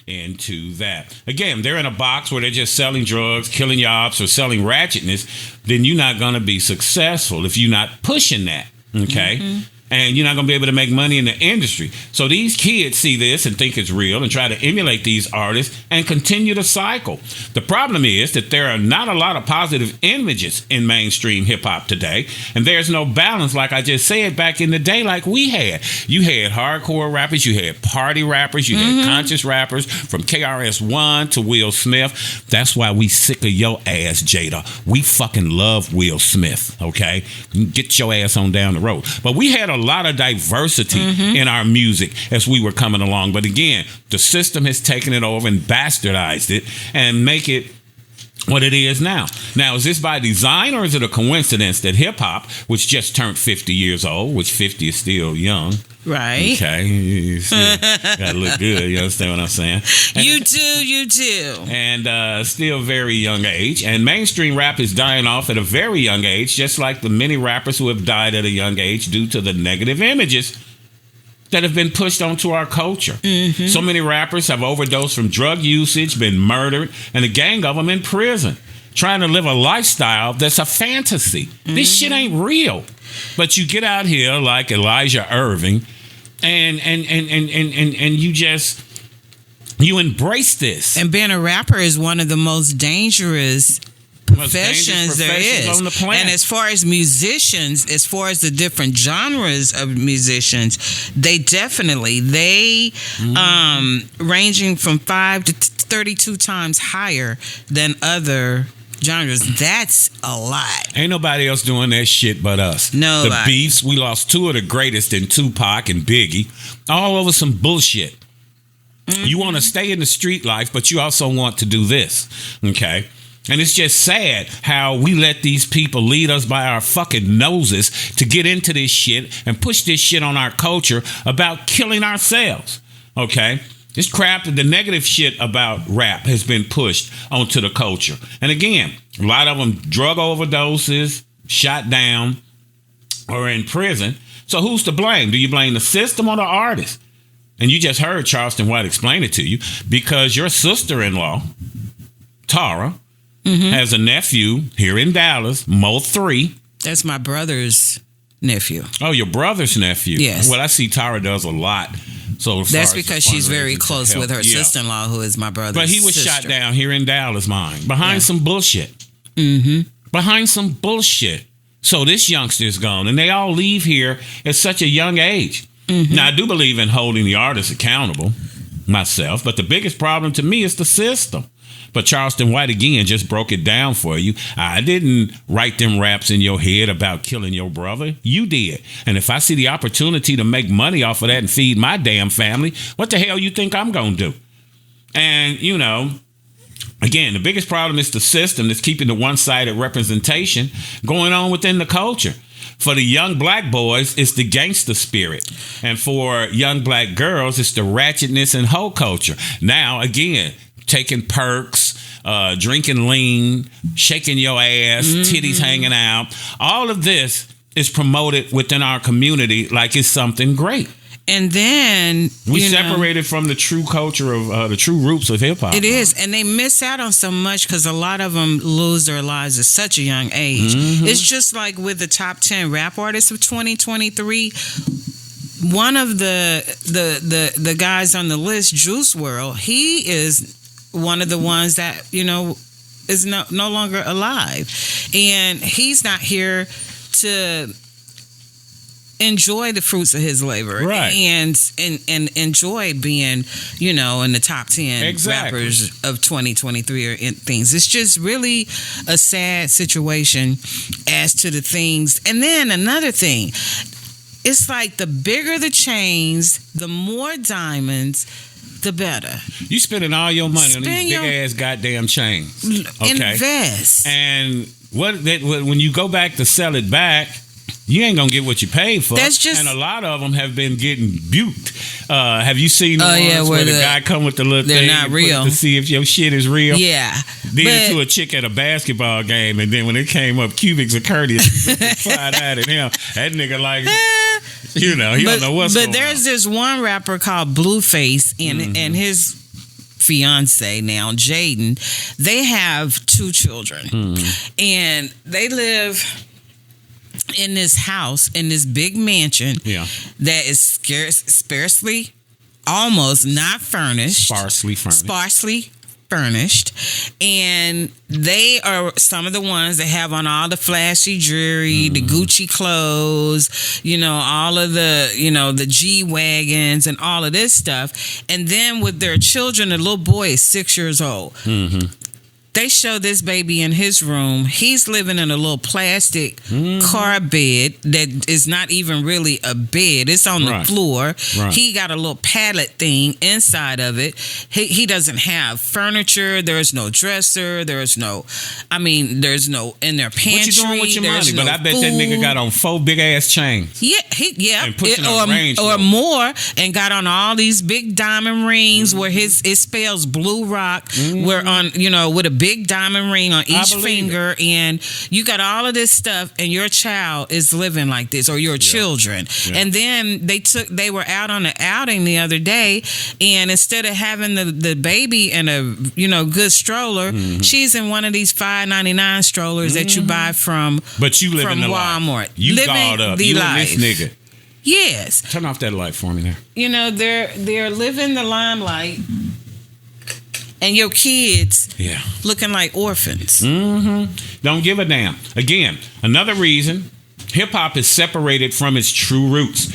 into that. Again, they're in a box where they're just selling drugs, killing jobs, or selling ratchetness. Then you're not going to be successful if you're not pushing that. Okay. Mm-hmm. And you're not going to be able to make money in the industry. So these kids see this and think it's real and try to emulate these artists and continue the cycle. The problem is that there are not a lot of positive images in mainstream hip hop today. And there's no balance, like I just said, back in the day like we had. You had hardcore rappers, you had party rappers, you had conscious rappers from KRS-One to Will Smith. That's why we sick of your ass, Jada. We fucking love Will Smith, okay? Get your ass on down the road. But we had a lot of diversity in our music as we were coming along. But again, the system has taken it over and bastardized it and make it what it is now. Now, is this by design or is it a coincidence that hip hop, which just turned 50 years old, which 50 is still young. Right. Okay. You gotta look good. You understand what I'm saying? And, you too. And still very young age. And mainstream rap is dying off at a very young age, just like the many rappers who have died at a young age due to the negative images that have been pushed onto our culture. So many rappers have overdosed from drug usage, been murdered, and a gang of them in prison, trying to live a lifestyle that's a fantasy. This shit ain't real. But you get out here like Elijah Irving and you embrace this. And being a rapper is one of the most dangerous professions there is. On the planet. And as far as musicians, as far as the different genres of musicians, they definitely ranging from 5 to 32 times higher than other genres. That's a lot. Ain't nobody else doing that shit but us. Nobody. The Beefs, we lost two of the greatest in Tupac and Biggie, all over some bullshit. You want to stay in the street life, but you also want to do this. Okay? And it's just sad how we let these people lead us by our fucking noses to get into this shit and push this shit on our culture about killing ourselves. Okay? This crap, the negative shit about rap has been pushed onto the culture. And again, a lot of them drug overdoses, shot down, or in prison. So who's to blame? Do you blame the system or the artist? And you just heard Charleston White explain it to you because your sister-in-law, Tara, has a nephew here in Dallas, Mo 3. That's my brother's nephew. Oh, your brother's nephew. Yes. Well, I see Tara does a lot. So that's because she's very close with her sister-in-law, who is my brother's But he was sister. shot down here in Dallas, behind some bullshit. Behind some bullshit. So this youngster's gone, and they all leave here at such a young age. Now, I do believe in holding the artists accountable, myself, but the biggest problem to me is the system. But Charleston White, again, just broke it down for you. I didn't write them raps in your head about killing your brother. You did. And if I see the opportunity to make money off of that and feed my damn family, what the hell you think I'm going to do? And, you know, again, the biggest problem is the system that's keeping the one-sided representation going on within the culture. For the young black boys, it's the gangster spirit. And for young black girls, it's the ratchetness and hoe culture. Now, again, taking perks, drinking lean, shaking your ass, titties hanging out. All of this is promoted within our community like it's something great. And then we separated from the true culture of the true roots of hip hop. It is, and they miss out on so much because a lot of them lose their lives at such a young age. It's just like with the top 10 rap artists of 2023. One of the guys on the list, Juice WRLD, he is one of the ones that is no longer alive, and he's not here to enjoy the fruits of his labor, right? And enjoy being, in the top 10 rappers of 2023 or things. It's just really a sad situation as to the things. And then another thing, it's like the bigger the chains, the more diamonds, the better. You spending all your money on these big ass goddamn chains. Okay? Invest. And when you go back to sell it back, you ain't gonna get what you paid for. That's just, and a lot of them have been getting buked. Have you seen the ones where the guy come with the little thing not real to see if your shit is real? Yeah. Did it to a chick at a basketball game, and then when it came up, cubic zirconia flied out at him. That nigga like, he don't know what's going on. But there's this one rapper called Blueface, and his fiance now, Jaden, they have 2 children. And they live in this house, in this big mansion that is sparsely, almost not furnished. Sparsely furnished. And they are some of the ones that have on all the flashy jewelry, the Gucci clothes, all of the, the G-Wagons and all of this stuff. And then with their children, the little boy is 6 years old. They show this baby in his room. He's living in a little plastic car bed that is not even really a bed. It's on the floor. He got a little pallet thing inside of it. He doesn't have furniture. There's no dresser. There's no in their pantry. What you doing with your money? But I bet that nigga got on 4 big ass chains. And pushing a Range or Rover. more, and got on all these big diamond rings where it spells Blue Rock. Where on with a big diamond ring on each finger, and you got all of this stuff, and your child is living like this, or your children. And then they were out on an outing the other day, and instead of having the baby in a good stroller, she's in one of these $5.99 strollers that you buy from living the Walmart. Life. You living up. You life. And this nigga. Yes. Turn off that light for me there. They're living the limelight. And your kids looking like orphans. Don't give a damn. Again, another reason hip-hop is separated from its true roots.